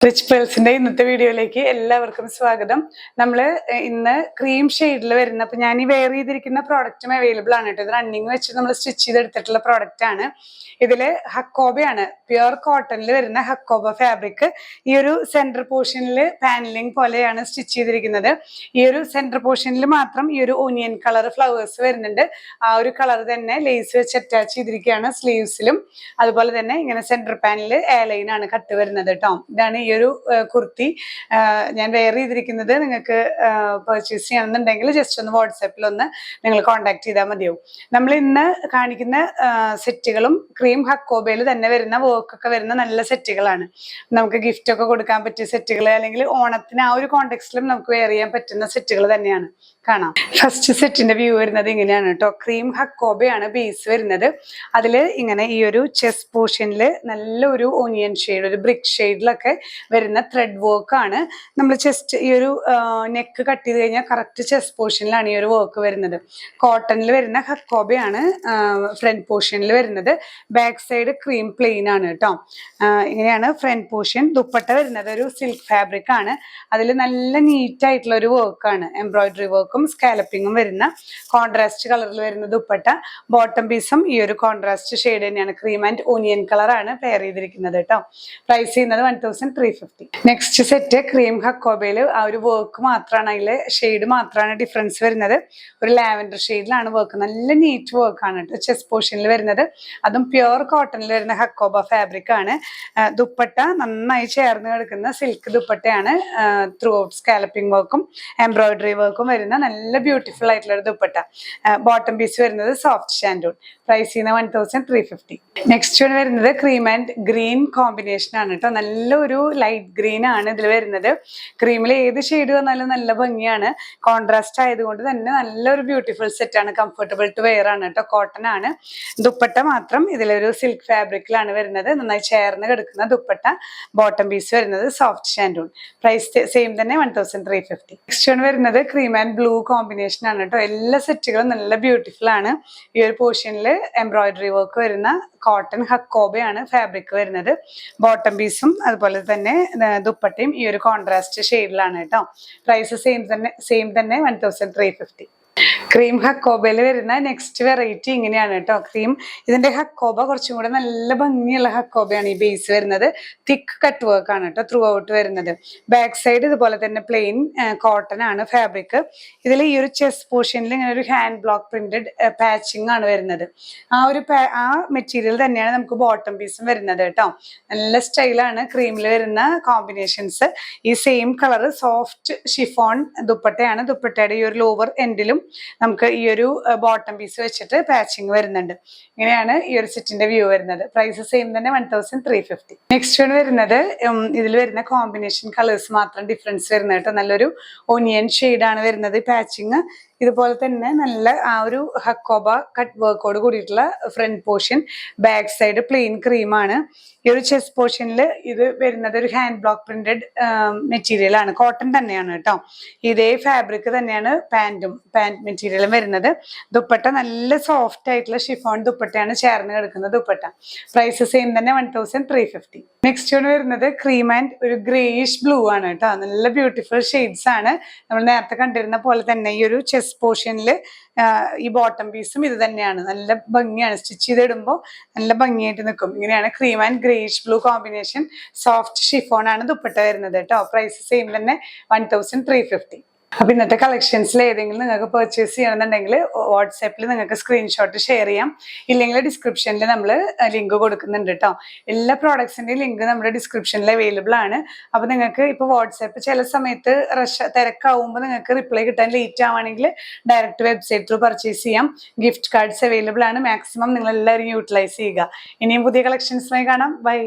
Rich പേൾസിന്റെ ഇന്നത്തെ വീഡിയോയിലേക്ക് എല്ലാവർക്കും സ്വാഗതം. നമ്മൾ ഇന്ന് ക്രീം ഷെയ്ഡിൽ വരുന്ന, അപ്പൊ ഞാൻ ഈ വെയർ ചെയ്തിരിക്കുന്ന പ്രോഡക്റ്റും അവൈലബിൾ ആണ് കേട്ടോ. ഇത് റണ്ണിങ് വെച്ച് നമ്മൾ സ്റ്റിച്ച് ചെയ്തെടുത്തിട്ടുള്ള പ്രോഡക്റ്റ് ആണ്. ഇതില് ഹക്കോബയാണ്, പ്യുർ കോട്ടണിൽ വരുന്ന ഹക്കോബ ഫാബ്രിക്. ഈ ഒരു സെന്റർ പോർഷനിൽ പാനലിംഗ് പോലെയാണ് സ്റ്റിച്ച് ചെയ്തിരിക്കുന്നത്. ഈ ഒരു സെന്റർ പോർഷനിൽ മാത്രം ഈ ഒരു ഓനിയൻ കളർ ഫ്ലവേഴ്സ് വരുന്നുണ്ട്. ആ ഒരു കളർ തന്നെ ലേസ് വെച്ച് അറ്റാച്ച് ചെയ്തിരിക്കുകയാണ് സ്ലീവ്സിലും. അതുപോലെ തന്നെ ഇങ്ങനെ സെന്റർ പാനലിൽ എയർലൈൻ ആണ് കട്ട് വരുന്നത് കേട്ടോ. ഇതാണ് ഈ ഒരു കുർത്തി ഞാൻ വെയർ ചെയ്തിരിക്കുന്നത്. നിങ്ങൾക്ക് പർച്ചേസ് ചെയ്യണമെന്നുണ്ടെങ്കിൽ ജസ്റ്റ് ഒന്ന് വാട്സാപ്പിൽ ഒന്ന് നിങ്ങൾ കോൺടാക്ട് ചെയ്താൽ മതിയാവും. നമ്മൾ ഇന്ന് കാണിക്കുന്ന സെറ്റുകളും ക്രീം ഹക്കോബയിൽ തന്നെ വരുന്ന വർക്കൊക്കെ വരുന്ന നല്ല സെറ്റുകളാണ്. നമുക്ക് ഗിഫ്റ്റ് ഒക്കെ കൊടുക്കാൻ പറ്റിയ സെറ്റുകൾ, അല്ലെങ്കിൽ ഓണത്തിന് ആ ഒരു കോണ്ടെക്സ്റ്റിലും നമുക്ക് വെയർ ചെയ്യാൻ പറ്റുന്ന സെറ്റുകൾ തന്നെയാണ്. കാണാം. ഫസ്റ്റ് സെറ്റിന്റെ വ്യൂ വരുന്നത് ഇങ്ങനെയാണ് കേട്ടോ. ക്രീം ഹക്കോബയാണ് ബേസ് വരുന്നത്. അതില് ഇങ്ങനെ ഈ ഒരു ചെസ്റ്റ് പോർഷനിൽ നല്ലൊരു ഓനിയൻ ഷെയ്ഡ്, ഒരു ബ്രിക്ക് ഷെയ്ഡിലൊക്കെ വരുന്ന ത്രെഡ് വർക്ക് ആണ്. നമ്മൾ ചെസ്റ്റ് ഈ ഒരു നെക്ക് കട്ട് ചെയ്ത് കഴിഞ്ഞാൽ കറക്റ്റ് ചെസ്റ്റ് പോർഷനിലാണ് ഈ ഒരു വർക്ക് വരുന്നത്. കോട്ടണിൽ വരുന്ന ഹക്കോബയാണ് ഫ്രണ്ട് പോർഷനിൽ വരുന്നത്. ബാക്ക് സൈഡ് ക്രീം പ്ലെയിൻ ആണ് കേട്ടോ. ഇങ്ങനെയാണ് ഫ്രണ്ട് പോർഷൻ. ദുപ്പട്ട വരുന്നത് ഒരു സിൽക്ക് ഫാബ്രിക് ആണ്. അതിൽ നല്ല നീറ്റ് ആയിട്ടുള്ള ഒരു വർക്കാണ്, എംബ്രോയിഡറി വർക്കും സ്കാലപ്പിങ്ങും വരുന്ന കോൺട്രാസ്റ്റ് കളറിൽ വരുന്ന ദുപ്പട്ട. ബോട്ടം പീസും ഈ ഒരു കോൺട്രാസ്റ്റ് ഷെയ്ഡ് തന്നെയാണ്, ക്രീം ആൻഡ് ഓനിയൻ കളർ ആണ് പെയർ ചെയ്തിരിക്കുന്നത് കേട്ടോ. പ്രൈസ് ചെയ്യുന്നത് 1350. നെക്സ്റ്റ് സെറ്റ് ക്രീം ഹക്കോബയിൽ ആ ഒരു വർക്ക് മാത്രമാണ്, അതിൽ ഷെയ്ഡ് മാത്രമാണ് ഡിഫറൻസ് വരുന്നത്. ഒരു ലാവൻഡർ ഷെയ്ഡിലാണ് വർക്ക്. നല്ല നീറ്റ് വർക്ക് ആണ് കേട്ടോ ചെസ്റ്റ് പോർഷനിൽ വരുന്നത്. അതും പ്യുർ കോട്ടണിൽ വരുന്ന ഹക്കോബ ഫാബ്രിക് ആണ്. ദുപ്പട്ട നന്നായി ചേർന്ന് കിടക്കുന്ന സിൽക്ക് ദുപ്പട്ടയാണ്. ത്രൂ ഔട്ട് സ്കാലപ്പിംഗ് വർക്കും എംബ്രോയിഡറി വർക്കും വരുന്ന നല്ല ബ്യൂട്ടിഫുൾ ആയിട്ടുള്ള ഒരു ദുപ്പട്ട. ബോട്ടം പീസ് വരുന്നത് സോഫ്റ്റ് ഷാൻഡൂൺ. പ്രൈസ് ചെയ്യുന്ന 1350. നെക്സ്റ്റ് വരുന്നത് ക്രീം ആൻഡ് ഗ്രീൻ കോമ്പിനേഷൻ ആണ് കേട്ടോ. നല്ലൊരു ലൈറ്റ് ഗ്രീൻ ആണ് ഇതിൽ വരുന്നത്. ക്രീമിൽ ഏത് ഷെയ്ഡ് വന്നാലും നല്ല ഭംഗിയാണ്. കോൺട്രാസ്റ്റ് ആയതുകൊണ്ട് തന്നെ നല്ലൊരു ബ്യൂട്ടിഫുൾ സെറ്റ് ആണ്. കംഫർട്ടബിൾ ടു വെയർ ആണ് കേട്ടോ. കോട്ടൺ ആണ്. ദുപ്പട്ട മാത്രം ഇതിലൊരു സിൽക്ക് ഫാബ്രിക്കിലാണ് വരുന്നത്. നന്നായി ചേർന്ന് കിടക്കുന്ന ദുപ്പട്ട. ബോട്ടം പീസ് വരുന്നത് സോഫ്റ്റ് ഷാൻഡൂൺ. പ്രൈസ് സെയിം തന്നെ 1350. നെക്സ്റ്റ് വരുന്നത് ക്രീം ആൻഡ് ബ്ലൂ കോമ്പിനേഷൻ ആണ് കേട്ടോ. എല്ലാ സെറ്റുകളും നല്ല ബ്യൂട്ടിഫുൾ ആണ്. ഈ ഒരു പോർഷനിൽ എംബ്രോയിഡറി വർക്ക് വരുന്ന കോട്ടൺ ഹക്കോബയാണ് ഫാബ്രിക് വരുന്നത്. ബോട്ടം പീസും അതുപോലെ തന്നെ ദുപ്പട്ടയും ഈ ഒരു കോൺട്രാസ്റ്റ് ഷെയ്ഡിലാണ് കേട്ടോ. പ്രൈസ് സെയിം തന്നെ 1350. ക്രീം ഹക്കോബയിൽ വരുന്ന നെക്സ്റ്റ് വെറൈറ്റി ഇങ്ങനെയാണ് കേട്ടോ. ക്രീം ഇതിന്റെ ഹക്കോബ കുറച്ചും കൂടെ നല്ല ഭംഗിയുള്ള ഹക്കോബയാണ്. ഈ ബേസ് വരുന്നത് തിക്ക് കട്ട് വർക്ക് ആണ് കേട്ടോ ത്രൂ ഔട്ട് വരുന്നത്. ബാക്ക് സൈഡ് ഇതുപോലെ തന്നെ പ്ലെയിൻ കോട്ടൺ ആണ് ഫാബ്രിക്. ഇതിൽ ഈ ഒരു ചെസ്റ്റ് പോർഷനിൽ ഇങ്ങനെ ഒരു ഹാൻഡ് ബ്ലോക്ക് പ്രിന്റഡ് പാച്ചിങ് ആണ് വരുന്നത്. ആ മെറ്റീരിയൽ തന്നെയാണ് നമുക്ക് ബോട്ടം പീസും വരുന്നത് കേട്ടോ. നല്ല സ്റ്റൈലാണ് ക്രീമിൽ വരുന്ന കോമ്പിനേഷൻസ്. ഈ സെയിം കളർ സോഫ്റ്റ് ഷിഫോൺ ദുപ്പട്ടയാണ്. ദുപ്പട്ടയുടെ ഈ ഒരു ലോവർ എൻഡിലും നമുക്ക് ഈ ഒരു ബോട്ടം പീസ് വെച്ചിട്ട് പാച്ചിങ് വരുന്നുണ്ട്. ഇങ്ങനെയാണ് ഈ ഒരു സെറ്റിന്റെ വ്യൂ വരുന്നത്. പ്രൈസ് സെയിം തന്നെ 1350. നെക്സ്റ്റ് വരുന്നത് ഇതിൽ വരുന്ന കോമ്പിനേഷൻ കളേഴ്സ് മാത്രം ഡിഫറൻസ് വരുന്നത് കേട്ടോ. നല്ലൊരു ഓനിയൻ ഷെയ്ഡാണ് വരുന്നത് പാച്ചിങ്. ഇതുപോലെ തന്നെ നല്ല ആ ഒരു ഹക്കോബ കട്ട് വർക്കോട് കൂടിയിട്ടുള്ള front portion. Back side plain ക്രീമാണ്. ഈ ഒരു ചെസ്റ്റ് പോർഷനിൽ ഇത് വരുന്നത് ഒരു ഹാൻഡ് ബ്ലോക്ക് പ്രിന്റഡ് മെറ്റീരിയൽ ആണ്. കോട്ടൺ തന്നെയാണ് കേട്ടോ. ഇതേ ഫാബ്രിക് തന്നെയാണ് പാന്റ് മെറ്റീരിയലും വരുന്നത്. ദുപ്പട്ട നല്ല സോഫ്റ്റ് ആയിട്ടുള്ള ഷിഫോൺ ദുപ്പട്ടയാണ് ചേർന്ന് കിടക്കുന്ന ദുപ്പട്ട. പ്രൈസ് സെയിം തന്നെ 1350. നെക്സ്റ്റ് വരുന്നത് ക്രീം ആൻഡ് ഒരു ഗ്രേയിഷ് ബ്ലൂ ആണ് കേട്ടോ. നല്ല ബ്യൂട്ടിഫുൾ ഷെയ്ഡ്സ് ആണ്. നമ്മൾ നേരത്തെ കണ്ടിരുന്ന പോലെ തന്നെ ഈ ഒരു ചെസ്റ്റ് പോർഷനിൽ ഈ ബോട്ടം പീസും ഇത് തന്നെയാണ്. നല്ല ഭംഗിയാണ്. സ്റ്റിച്ച് ചെയ്തിടുമ്പോൾ നല്ല ഭംഗിയായിട്ട് നിൽക്കും. ഇങ്ങനെയാണ് cream and greyish blue combination. Soft chiffon ആണ് ദുപ്പട്ട വരുന്നത് കേട്ടോ. പ്രൈസ് സെയിം തന്നെ 1350. അപ്പൊ ഇന്നത്തെ കളക്ഷൻസിൽ ഏതെങ്കിലും നിങ്ങൾക്ക് പർച്ചേസ് ചെയ്യണമെന്നുണ്ടെങ്കിൽ വാട്സാപ്പിൽ നിങ്ങൾക്ക് സ്ക്രീൻഷോട്ട് ഷെയർ ചെയ്യാം. ഇല്ലെങ്കിൽ ഡിസ്ക്രിപ്ഷനിൽ നമ്മൾ ലിങ്ക് കൊടുക്കുന്നുണ്ട് കേട്ടോ. എല്ലാ പ്രോഡക്ട്സിന്റെയും ലിങ്ക് നമ്മുടെ ഡിസ്ക്രിപ്ഷനിൽ അവൈലബിൾ ആണ്. അപ്പൊ നിങ്ങൾക്ക് ഇപ്പൊ വാട്സാപ്പ് ചില സമയത്ത് തിരക്കാവുമ്പോൾ നിങ്ങൾക്ക് റിപ്ലൈ കിട്ടാൻ ലേറ്റ് ആവുകയാണെങ്കിൽ ഡയറക്റ്റ് വെബ്സൈറ്റ് ത്രൂ പർച്ചേസ് ചെയ്യാം. ഗിഫ്റ്റ് കാർഡ്സ് അവൈലബിൾ ആണ്. മാക്സിമം നിങ്ങൾ എല്ലാവരും യൂട്ടിലൈസ് ചെയ്യുക. ഇനിയും പുതിയ കളക്ഷൻസുമായി കാണാം. ബൈ.